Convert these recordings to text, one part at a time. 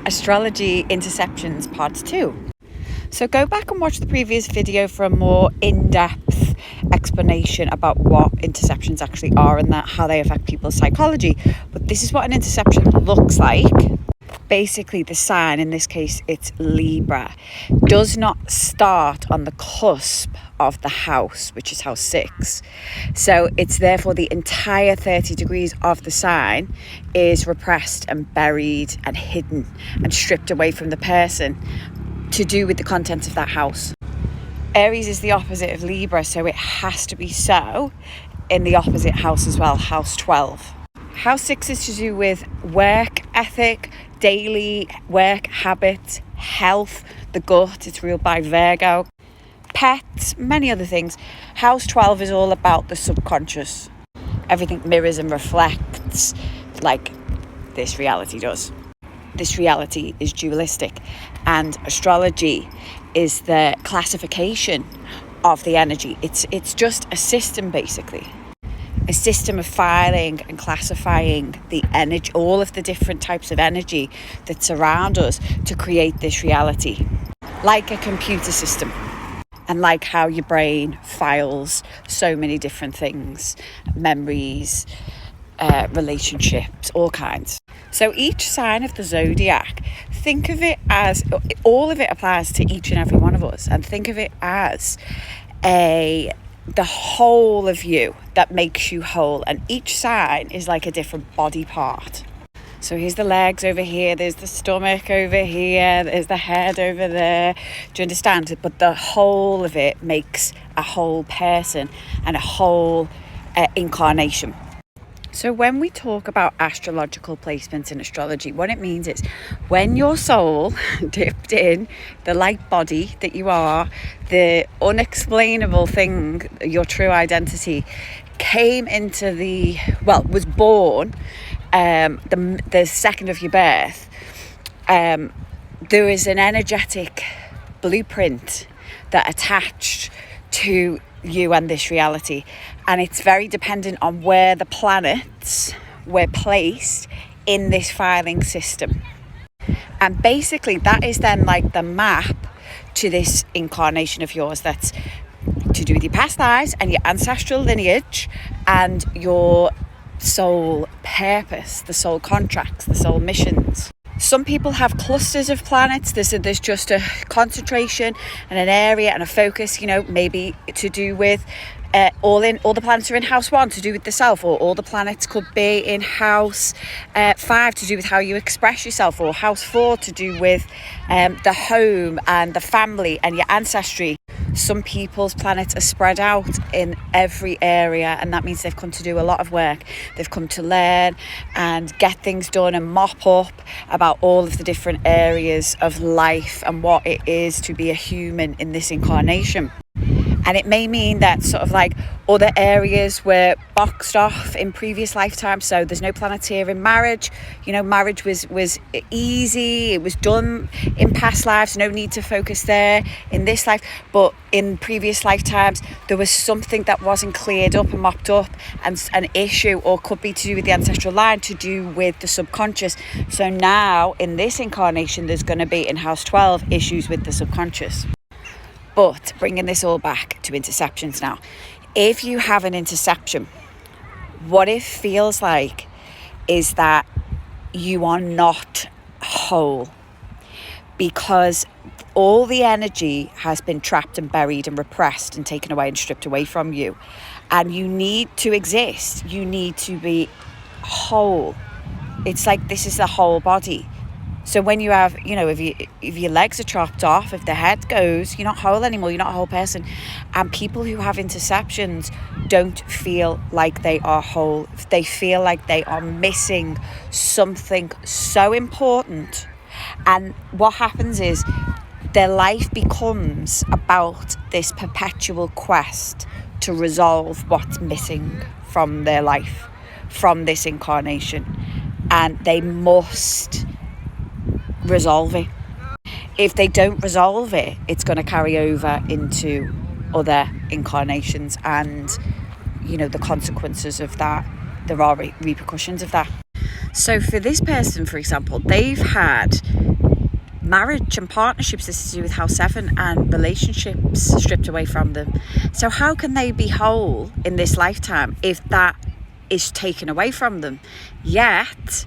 Astrology Interceptions Part 2. So go back and watch the previous video for a more in-depth explanation about what interceptions actually are and how they affect people's psychology. But this is what an interception looks like. Basically, the sign, in this case it's Libra, does not start on the cusp of the house, which is house 6. So it's therefore the entire 30 degrees of the sign is repressed and buried and hidden and stripped away from the person to do with the contents of that house. Aries is the opposite of Libra, so it has to be so in the opposite house as well, house 12. House 6 is to do with work ethic, daily work habits, health, the gut. It's ruled by Virgo. Pets, many other things. House 12 is all about the subconscious. Everything mirrors and reflects like this reality does. This reality is dualistic, and astrology is the classification of the energy. It's just a system, basically. A system of filing and classifying the energy, all of the different types of energy that surround us to create this reality, like a computer system, and like how your brain files so many different things, memories, relationships, all kinds. So each sign of the zodiac, think of it as, all of it applies to each and every one of us, and think of it as the whole of you that makes you whole, and each sign is like a different body part. So here's the legs over here, there's the stomach over here, there's the head over there. Do you understand? But the whole of it makes a whole person and a whole incarnation. So when we talk about astrological placements in astrology, what it means is when your soul dipped in the light body that you are, the unexplainable thing, your true identity, came into was born the second of your birth, there is an energetic blueprint that attached to you and this reality, and it's very dependent on where the planets were placed in this filing system. And basically that is then like the map to this incarnation of yours that's to do with your past lives and your ancestral lineage and your soul purpose, the soul contracts, the soul missions. Some people have clusters of planets. There's just a concentration and an area and a focus, maybe to do with all the planets are in house 1 to do with the self, or all the planets could be in house 5 to do with how you express yourself, or house 4 to do with the home and the family and your ancestry. Some people's planets are spread out in every area, and that means they've come to do a lot of work. They've come to learn and get things done and mop up about all of the different areas of life and what it is to be a human in this incarnation. And it may mean that sort of like other areas were boxed off in previous lifetimes. So there's no planets here in marriage. Marriage was easy. It was done in past lives. No need to focus there in this life. But in previous lifetimes, there was something that wasn't cleared up and mopped up, and an issue, or could be to do with the ancestral line, to do with the subconscious. So now in this incarnation, there's going to be in house 12 issues with the subconscious. But bringing this all back to interceptions now, if you have an interception, what it feels like is that you are not whole, because all the energy has been trapped and buried and repressed and taken away and stripped away from you. And you need to exist. You need to be whole. It's like this is the whole body. So when you have, if your legs are chopped off, if the head goes, you're not whole anymore, you're not a whole person. And people who have interceptions don't feel like they are whole. They feel like they are missing something so important. And what happens is their life becomes about this perpetual quest to resolve what's missing from their life, from this incarnation. And they must resolve it. If they don't resolve it, it's going to carry over into other incarnations, and the consequences of that, there are repercussions of that. So for this person, for example, they've had marriage and partnerships, this is to do with house 7, and relationships stripped away from them. So how can they be whole in this lifetime if that is taken away from them? Yet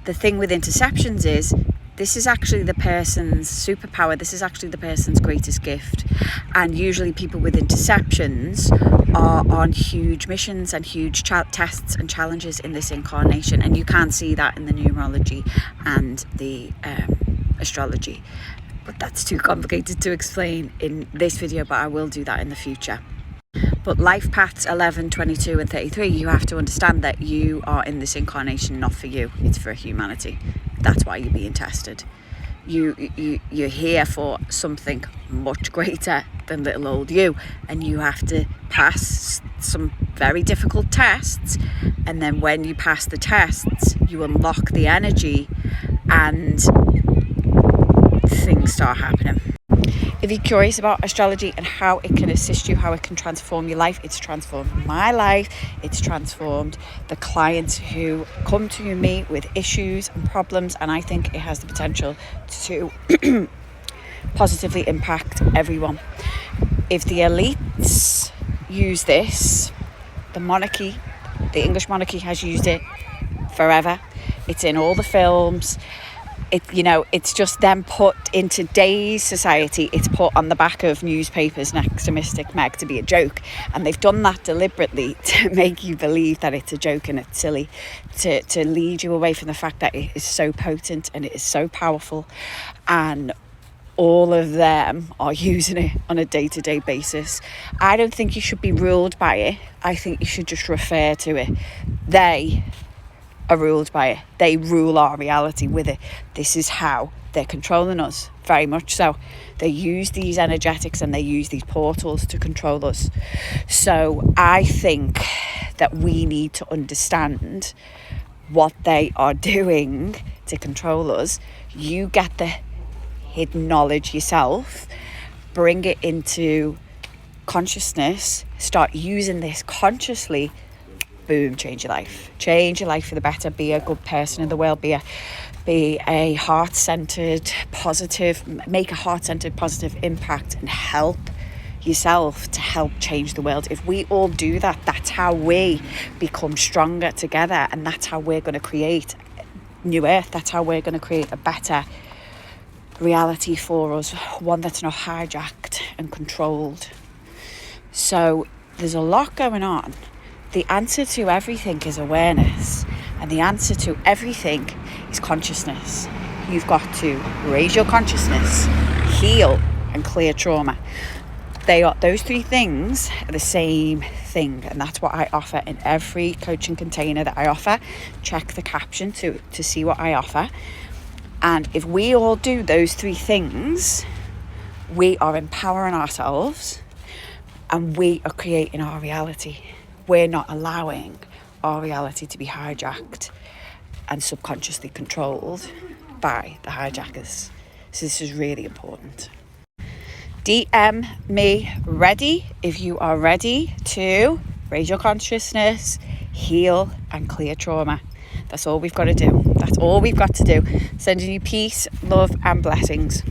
the thing with interceptions is, this is actually the person's superpower. This is actually the person's greatest gift. And usually people with interceptions are on huge missions and huge tests and challenges in this incarnation. And you can see that in the numerology and the astrology. But that's too complicated to explain in this video, but I will do that in the future. But life paths 11, 22 and 33, you have to understand that you are in this incarnation not for you, it's for humanity. That's why you're being tested. You're here for something much greater than little old you, and you have to pass some very difficult tests, and then when you pass the tests you unlock the energy and things start happening. If you're curious about astrology and how it can assist you, how it can transform your life, it's transformed my life. It's transformed the clients who come to me with issues and problems, and I think it has the potential to positively impact everyone. If the elites use this, the monarchy, the English monarchy has used it forever. It's in all the films. It's just then put in today's society, it's put on the back of newspapers next to Mystic Meg to be a joke, and they've done that deliberately to make you believe that it's a joke and it's silly, to lead you away from the fact that it is so potent and it is so powerful, and all of them are using it on a day-to-day basis. I don't think you should be ruled by it. I think you should just refer to it. They are ruled by it. They rule our reality with it. This is how they're controlling us, very much so. They use these energetics and they use these portals to control us. So I think that we need to understand what they are doing to control us. You get the hidden knowledge yourself, bring it into consciousness, start using this consciously. Boom, change your life for the better. Be a good person in the world. Be a heart-centered positive, make a heart-centered positive impact, and help yourself to help change the world. If we all do that, that's how we become stronger together, and that's how we're going to create new earth. That's how we're going to create a better reality for us, one that's not hijacked and controlled. So there's a lot going on. The answer to everything is awareness, and the answer to everything is consciousness. You've got to raise your consciousness, heal and clear trauma. Those three things are the same thing, and that's what I offer in every coaching container that I offer. Check the caption to see what I offer. And if we all do those three things, we are empowering ourselves and we are creating our reality. We're not allowing our reality to be hijacked and subconsciously controlled by the hijackers. So this is really important. DM me ready if you are ready to raise your consciousness, heal and clear trauma. That's all we've got to do. That's all we've got to do. Sending you peace, love and blessings.